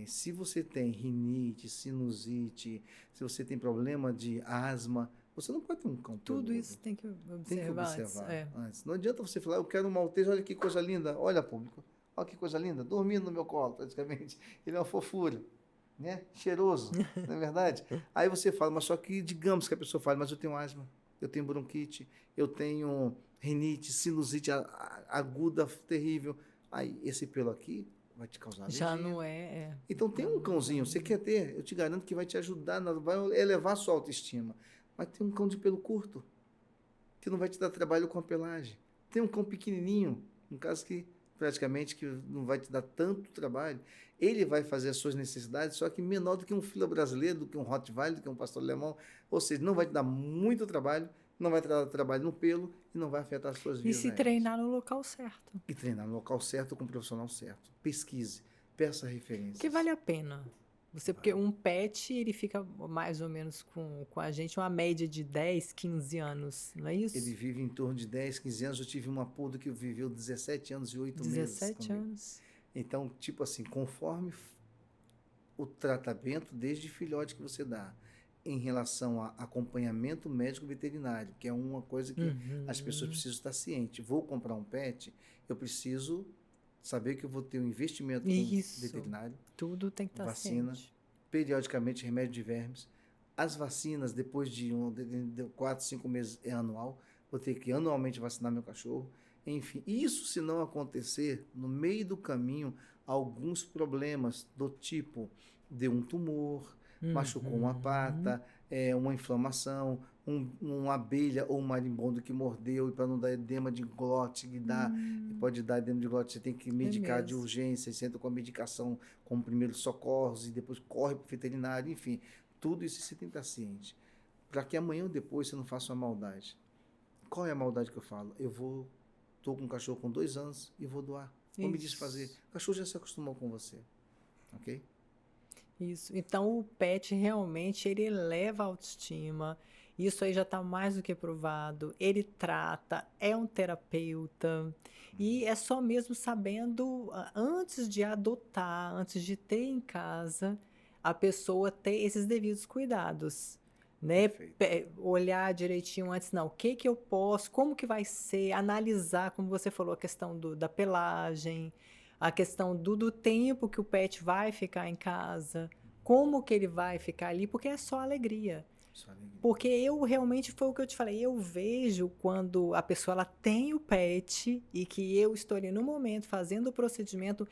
Speaker 2: Se você tem rinite, sinusite, se você tem problema de asma, você não pode ter um cão peludo.
Speaker 1: Tudo isso tem que observar,
Speaker 2: Tem que observar
Speaker 1: antes.
Speaker 2: antes. Não adianta você falar, eu quero um maltese, olha que coisa linda, olha, público, olha que coisa linda, dormindo no meu colo, praticamente. Ele é uma fofura, né? Cheiroso, não é verdade? Aí você fala, mas só que, digamos que a pessoa fala, mas eu tenho asma, eu tenho bronquite, eu tenho rinite, sinusite aguda, terrível. Aí, esse pelo aqui vai te causar alergia.
Speaker 1: Já não é.
Speaker 2: Então, tem um cãozinho, você quer ter, eu te garanto que vai te ajudar, vai elevar a sua autoestima. Mas tem um cão de pelo curto, que não vai te dar trabalho com a pelagem. Tem um cão pequenininho, um caso que praticamente que não vai te dar tanto trabalho. Ele vai fazer as suas necessidades, só que menor do que um fila brasileiro, do que um Rottweiler, do que um pastor alemão. Ou seja, não vai te dar muito trabalho, não vai te dar trabalho no pelo e não vai afetar as suas vias
Speaker 1: E se
Speaker 2: aéreas.
Speaker 1: treinar no local certo.
Speaker 2: E treinar no local certo com o profissional certo. Pesquise, peça referências.
Speaker 1: Que vale a pena. Porque um pet, ele fica mais ou menos com a gente uma média de 10, 15 anos, não é isso?
Speaker 2: Ele vive em torno de 10, 15 anos. Eu tive uma poodle que viveu 17 anos e 8 meses
Speaker 1: 17 anos.
Speaker 2: Então, tipo assim, conforme o tratamento desde filhote que você dá, em relação a acompanhamento médico veterinário, que é uma coisa que as pessoas precisam estar cientes. Vou comprar um pet, eu preciso saber que eu vou ter um investimento veterinário.
Speaker 1: Tudo tem que estar
Speaker 2: vacina,
Speaker 1: ciente.
Speaker 2: Periodicamente remédio de vermes. As vacinas, depois de 4, 5 meses, é anual. Vou ter que anualmente vacinar meu cachorro. Enfim, isso se não acontecer, no meio do caminho, alguns problemas do tipo de um tumor, machucou uma pata, uma inflamação, uma abelha ou um marimbondo que mordeu, e para não dar edema de glote, pode dar edema de glote, você tem que medicar de urgência, você entra com a medicação como primeiros socorros e depois corre para o veterinário, enfim, tudo isso você tem que estar ciente. Para que amanhã ou depois você não faça uma maldade. Qual é a maldade que eu falo? Estou com um cachorro com 2 anos e vou doar. Vou me desfazer. O cachorro já se acostumou com você, ok?
Speaker 1: Isso. Então, o pet realmente, ele eleva a autoestima. Isso aí já está mais do que provado. Ele trata, é um terapeuta. E é só mesmo sabendo, antes de adotar, antes de ter em casa, a pessoa ter esses devidos cuidados. Né? Olhar direitinho antes, não, o que eu posso, como que vai ser, analisar, como você falou, a questão da pelagem, a questão do tempo que o pet vai ficar em casa, como que ele vai ficar ali, porque é só alegria. Porque eu realmente, foi o que eu te falei, eu vejo quando a pessoa ela tem o pet e que eu estou ali no momento fazendo o procedimento,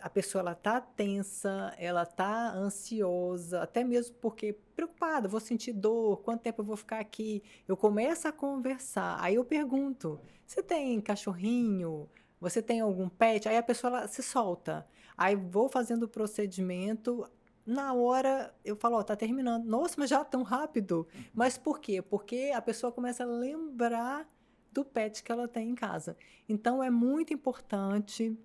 Speaker 1: a pessoa ela tá tensa, ela tá ansiosa, até mesmo porque preocupada, vou sentir dor, quanto tempo eu vou ficar aqui? Eu começo a conversar, aí eu pergunto, você tem cachorrinho? Você tem algum pet? Aí a pessoa ela se solta. Aí vou fazendo o procedimento, na hora eu falo, tá terminando. Nossa, mas já tão rápido. Mas por quê? Porque a pessoa começa a lembrar do pet que ela tem em casa. Então é muito importante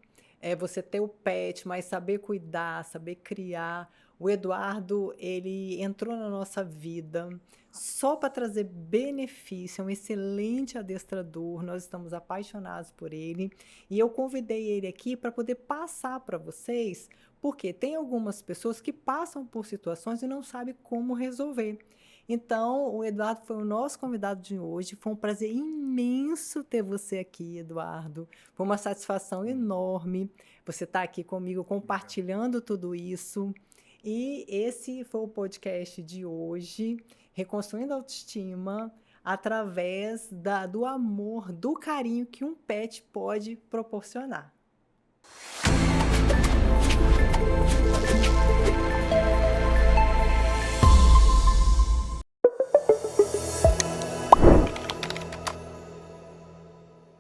Speaker 1: você ter o pet, mas saber cuidar, saber criar. O Eduardo, ele entrou na nossa vida só para trazer benefício, é um excelente adestrador, nós estamos apaixonados por ele, e eu convidei ele aqui para poder passar para vocês, porque tem algumas pessoas que passam por situações e não sabem como resolver. Então, o Eduardo foi o nosso convidado de hoje. Foi um prazer imenso ter você aqui, Eduardo. Foi uma satisfação enorme você estar aqui comigo compartilhando tudo isso. E esse foi o podcast de hoje, Reconstruindo a Autoestima, através do amor, do carinho que um pet pode proporcionar.